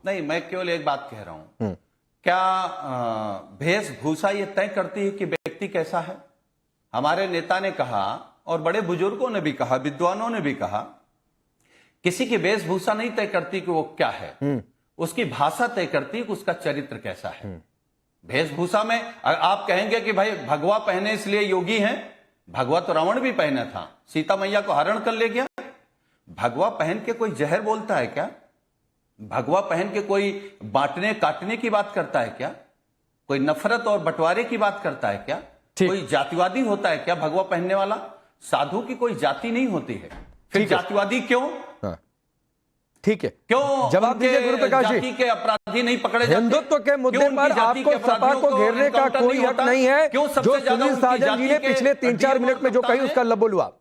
नहीं, मैं केवल एक बात कह रहा हूं, क्या वेशभूषा ये तय करती है कि व्यक्ति कैसा है? हमारे नेता ने कहा और बड़े बुजुर्गों ने भी कहा, विद्वानों ने भी कहा, किसी की वेशभूषा नहीं तय करती कि वो क्या है, उसकी भाषा तय करती है कि उसका चरित्र कैसा है। वेशभूषा में आप कहेंगे कि भाई भगवा पहने इसलिए योगी हैं, भगवा तो रावण भी पहना था, सीता मैया को हरण कर ले गया। भगवा पहन के कोई जहर बोलता है क्या? भगवा पहन के कोई बांटने काटने की बात करता है क्या? कोई नफरत और बंटवारे की बात करता है क्या? कोई जातिवादी होता है क्या भगवा पहनने वाला? साधु की कोई जाति नहीं होती है, फिर जातिवादी क्यों? ठीक है, क्यों जवाब दीजिए गुरु प्रकाश जी। जाति के अपराधी नहीं पकड़े जाते? हिंदुत्व के मुद्दे पर आपको सपा को घेरने का कोई हक नहीं है। जो सुनील साजन जी ने पिछले 3-4 मिनट में जो कही उसका लब बोलूं आप।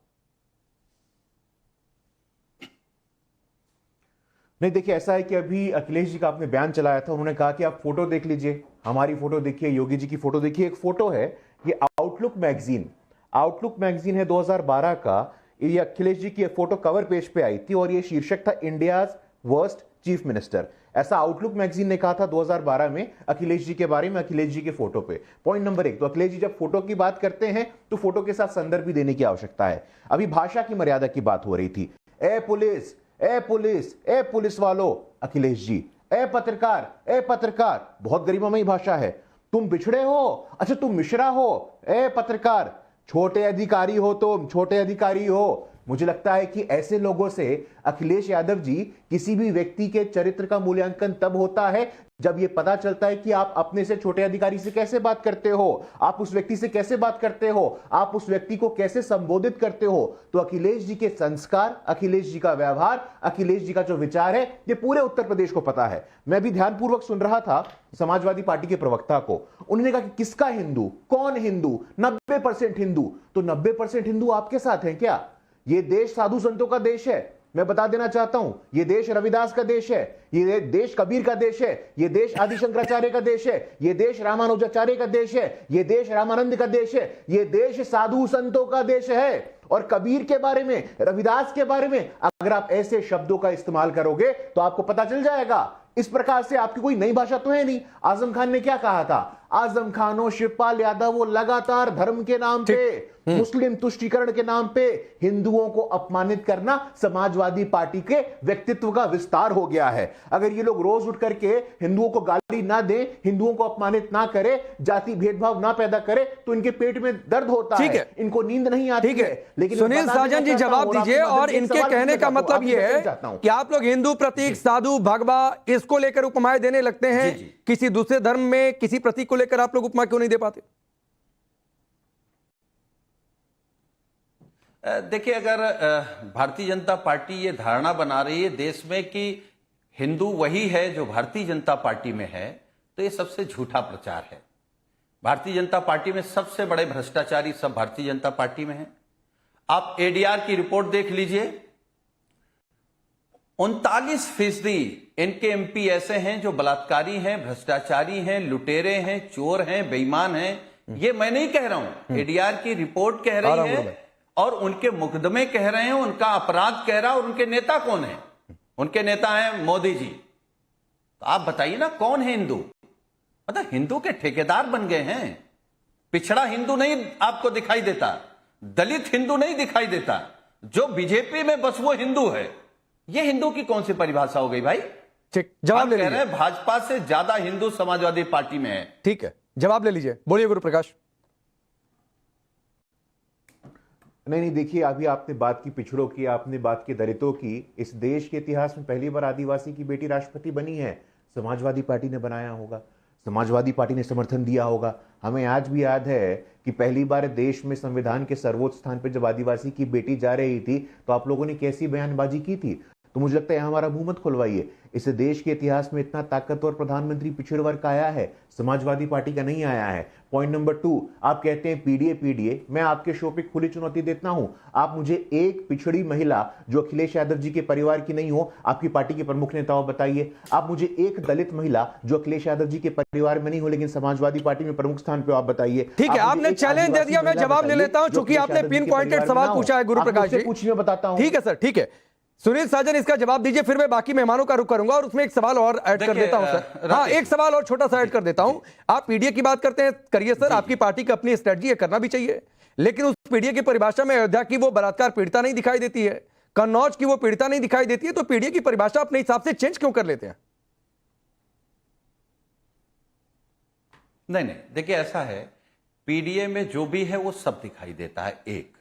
नहीं, देखिए ऐसा है कि अभी अखिलेश जी का आपने बयान चलाया था, उन्होंने कहा कि आप फोटो देख लीजिए, हमारी फोटो देखिए, योगी जी की फोटो देखिए। एक फोटो है, ये आउटलुक मैगजीन है 2012 का, ये अखिलेश जी की फोटो कवर पेज पे आई थी और ये शीर्षक था इंडियाज वर्स्ट चीफ मिनिस्टर। ऐसा आउटलुक मैगजीन ने कहा था 2012 में अखिलेश जी के बारे में, अखिलेश जी के फोटो पे। पॉइंट नंबर 1, तो अखिलेश जी जब फोटो की बात करते हैं तो फोटो के साथ संदर्भ भी देने की आवश्यकता है। अभी भाषा की मर्यादा की बात हो रही थी। ए पुलिस, ए पुलिस, ए पुलिस वालों, अखिलेश जी। ए पत्रकार, ए पत्रकार, बहुत गरिमामयी भाषा है। तुम बिछड़े हो, अच्छा तुम मिश्रा हो। ए पत्रकार, छोटे अधिकारी हो, तुम छोटे अधिकारी हो। मुझे लगता है कि ऐसे लोगों से अखिलेश यादव जी, किसी भी व्यक्ति के चरित्र का मूल्यांकन तब होता है जब यह पता चलता है कि आप अपने से छोटे अधिकारी से कैसे बात करते हो, आप उस व्यक्ति से कैसे बात करते हो, आप उस व्यक्ति को कैसे संबोधित करते हो। तो अखिलेश जी के संस्कार, अखिलेश जी का व्यवहार, अखिलेश जी का जो विचार है, ये पूरे उत्तर प्रदेश को पता है। मैं भी ध्यानपूर्वक सुन रहा था समाजवादी पार्टी के प्रवक्ता को, उन्होंने कहा कि किसका हिंदू, कौन हिंदू, 90% हिंदू। तो 90% हिंदू आपके साथ हैं क्या? ये देश साधु संतों का देश है। मैं बता देना चाहता हूं, ये देश रविदास का देश है, ये देश कबीर का देश है, ये देश आदि शंकराचार्य का देश है, ये देश रामानुजाचार्य का देश है, ये देश रामानंद का देश है, ये देश साधु संतों का देश है। और कबीर के बारे में, रविदास के बारे में अगर आप ऐसे शब्दों का इस्तेमाल करोगे तो आपको पता चल जाएगा। इस प्रकार से आपकी कोई नई भाषा तो है नहीं। आजम खान ने क्या कहा था? आजम खान और शिवपाल यादव वो लगातार धर्म के नाम पे, मुस्लिम तुष्टीकरण के नाम पे हिंदुओं को अपमानित करना समाजवादी पार्टी के व्यक्तित्व का विस्तार हो गया है। अगर ये लोग रोज उठ करके हिंदुओं को गाली ना दें, हिंदुओं को अपमानित ना करे, जाति भेदभाव ना पैदा करे, तो इनके पेट में दर्द होता है, इनको नींद नहीं आती है। लेकिन सुनील साजन जी जवाब दीजिए। और इनके कहने का मतलब यह है कि आप लोग हिंदू प्रतीक, साधु, भगवा, इसको लेकर उपमाएं देने लगते हैं, किसी दूसरे धर्म में किसी प्रतीक को लेकर आप लोग उपमा क्यों नहीं दे पाते? देखिए, अगर भारतीय जनता पार्टी ये धारणा बना रही है देश में कि हिंदू वही है जो भारतीय जनता पार्टी में है, तो ये सबसे झूठा प्रचार है। भारतीय जनता पार्टी में सबसे बड़े भ्रष्टाचारी सब भारतीय जनता पार्टी में हैं। आप एडीआर की रिपोर्ट देख लीजिए, 39% इनके एमपी ऐसे हैं जो बलात्कारी हैं, भ्रष्टाचारी हैं, लुटेरे हैं, चोर हैं, बेईमान हैं। ये मैं नहीं कह रहा हूं, एडीआर की रिपोर्ट कह रही है और उनके मुकदमे कह रहे हैं, उनका अपराध कह रहा है। और उनके नेता कौन है? उनके नेता हैं मोदी जी। तो आप बताइए ना, कौन है हिंदू? मतलब हिंदू के ठेकेदार बन गए हैं। पिछड़ा हिंदू नहीं आपको दिखाई देता, दलित हिंदू नहीं दिखाई देता, जो बीजेपी में बस वो हिंदू है। ये हिंदू की कौन सी परिभाषा हो गई भाई? ठीक, जवाब ले कह रहे हैं भाजपा से ज्यादा हिंदू समाजवादी पार्टी में है। ठीक है, जवाब ले लीजिए, बोलिए गुरु प्रकाश। नहीं, देखिए अभी आपने बात की पिछड़ों की, आपने बात की दलितों की। इस देश के इतिहास में पहली बार आदिवासी की बेटी राष्ट्रपति बनी है। समाजवादी पार्टी ने बनाया होगा, समाजवादी पार्टी ने समर्थन दिया होगा। हमें आज भी याद है कि पहली बार देश में संविधान के सर्वोच्च स्थान पर जब आदिवासी की बेटी जा रही थी तो आप लोगों ने कैसी बयानबाजी की थी। तो मुझे लगता है हमारा मुंह मत खुलवाइए। इस देश के इतिहास में इतना ताकतवर प्रधानमंत्री पिछड़े वर्ग का आया है, समाजवादी पार्टी का नहीं आया है। पॉइंट नंबर 2, आप कहते हैं पीडीए। मैं आपके शो पे खुली चुनौती देता हूं, आप मुझे एक पिछड़ी महिला जो अखिलेश यादव जी के परिवार की नहीं हो, आपकी पार्टी के प्रमुख नेता हो, बताइए। आप मुझे एक दलित महिला जो अखिलेश यादव जी के परिवार में नहीं हो लेकिन समाजवादी पार्टी में प्रमुख स्थान पे, आप बताइए। ठीक है, आपने चैलेंज दे दिया, मैं जवाब ले लेता हूं, चूंकि आपने पिन पॉइंटेड सवाल पूछा है गुरु प्रकाश जी। पूछिए, बताता हूं। ठीक है सर, ठीक है। सुनील साजन इसका जवाब दीजिए, फिर मैं बाकी मेहमानों का रुख करूंगा और उसमें एक सवाल और ऐड कर देता हूं सर। हाँ, एक सवाल और छोटा सा ऐड कर देता हूं। आप पीडीए की बात करते हैं, करिए सर, आपकी पार्टी की अपनी स्ट्रेटजी है, करना भी चाहिए, लेकिन उस पीडीए की परिभाषा में अयोध्या की वो बलात्कार पीड़िता नहीं दिखाई देती है, कन्नौज की वो पीड़िता नहीं दिखाई देती है, तो पीडीए की परिभाषा अपने हिसाब से चेंज क्यों कर लेते हैं? नहीं, देखिए ऐसा है, पीडीए में जो भी है वो सब दिखाई देता है एक।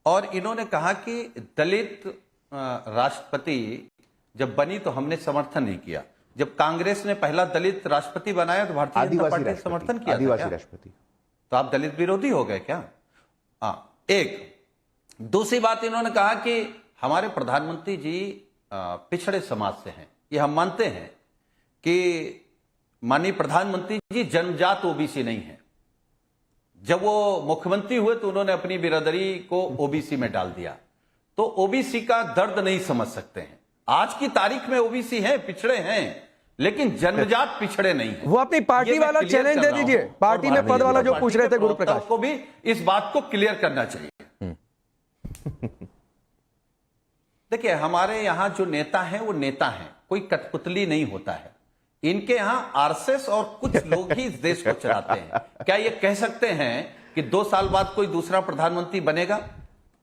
और इन्होंने कहा कि दलित राष्ट्रपति जब बनी तो हमने समर्थन नहीं किया, जब कांग्रेस ने पहला दलित राष्ट्रपति बनाया तो भारतीय जनता पार्टी ने समर्थन किया। आदिवासी राष्ट्रपति, तो आप दलित विरोधी हो गए क्या? एक दूसरी बात इन्होंने कहा कि हमारे प्रधानमंत्री जी पिछड़े समाज से हैं, ये हम मानते हैं कि माननीय प्रधानमंत्री जी जन्मजात ओबीसी नहीं है। जब वो मुख्यमंत्री हुए तो उन्होंने अपनी बिरादरी को ओबीसी में डाल दिया, तो ओबीसी का दर्द नहीं समझ सकते हैं। आज की तारीख में ओबीसी हैं, पिछड़े हैं, लेकिन जन्मजात पिछड़े नहीं है। वो अपनी पार्टी वाला चैलेंज दे दीजिए, पार्टी में पद वाला जो पूछ रहे थे गुरु प्रकाश को भी इस बात को क्लियर करना चाहिए। देखिए हमारे यहां जो नेता हैं वो नेता हैं, कोई कठपुतली नहीं होता है। इनके यहां आरएसएस और कुछ लोग ही इस देश को चलाते हैं। क्या ये कह सकते हैं कि 2 साल बाद कोई दूसरा प्रधानमंत्री बनेगा?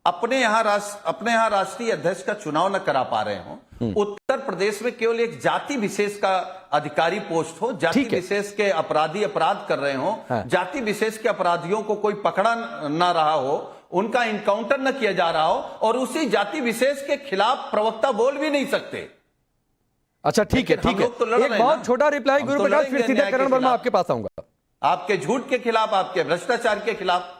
अपने यहां राष्ट्रीय अध्यक्ष का चुनाव न करा पा रहे हो, उत्तर प्रदेश में केवल एक जाति विशेष का अधिकारी पोस्ट हो, जाति विशेष के अपराधी अपराध कर रहे हो, जाति विशेष के अपराधियों को कोई पकड़ा ना रहा हो, उनका इनकाउंटर न किया जा रहा हो, और उसी जाति विशेष के खिलाफ प्रवक्ता बोल भी नहीं सकते। अच्छा ठीक है, ठीक है, एक बहुत छोटा रिप्लाई गुरु प्रकाश, फिर सीधे करण वर्मा आपके पास आऊंगा। आपके झूठ के खिलाफ, आपके भ्रष्टाचार के खिलाफ।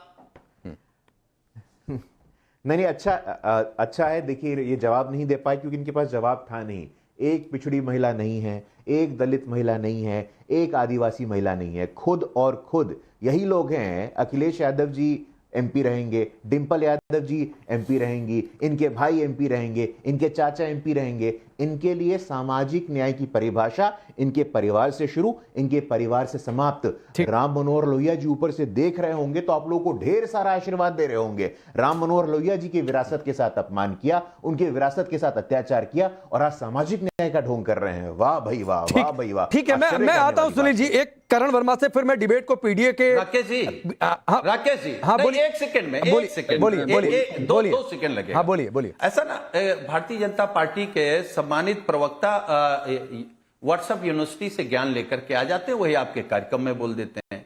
नहीं, अच्छा है। देखिए ये जवाब नहीं दे पाए क्योंकि इनके पास जवाब था नहीं। एक पिछड़ी महिला नहीं है, एक दलित महिला नहीं है, एक आदिवासी महिला नहीं है, खुद और खुद यही लोग हैं। अखिलेश यादव जी एमपी रहेंगे, डिंपल यादव जी एमपी रहेंगी, इनके भाई एमपी रहेंगे, इनके चाचा एमपी रहेंगे। इनके लिए सामाजिक न्याय की परिभाषा इनके परिवार से शुरू, इनके परिवार से समाप्त। राम मनोहर लोहिया जी ऊपर से देख रहे होंगे तो आप लोगों को ढेर सारा आशीर्वाद दे रहे होंगे। राम मनोहर लोहिया जी की विरासत के साथ अपमान किया, उनके विरासत के साथ अत्याचार किया, और आज सामाजिक न्याय का ढोंग कर रहे हैं। वाह भाई वाह, वाह भाई वाह। ठीक है, मैं आता हूं सुनील जी, एक करण वर्मा से, फिर मैं डिबेट को पीडीए के राकेश जी, हाँ बोलिए, एक सेकंड में, बोलिए, दो सेकंड लगे। हाँ बोलिए। ऐसा ना, भारतीय जनता पार्टी के सम्मानित प्रवक्ता व्हाट्सएप यूनिवर्सिटी से ज्ञान लेकर के आ जाते हैं, वही आपके कार्यक्रम में बोल देते हैं।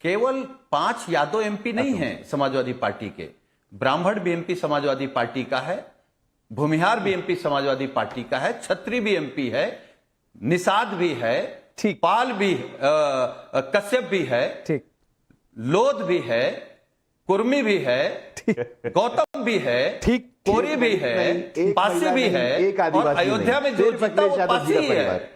केवल 5 यादव एमपी नहीं है समाजवादी पार्टी के, ब्राह्मण भी एमपी समाजवादी पार्टी का है, भूमिहार भी एमपी समाजवादी पार्टी का है, छत्री भी एमपी है, निषाद भी है, ठीक, पाल भी, कश्यप भी है, ठीक, लोध भी है, कुर्मी भी है, गौतम भी है, ठीक, कोरी भी है, पासी भी है, और अयोध्या में जो जीता वो पासी है।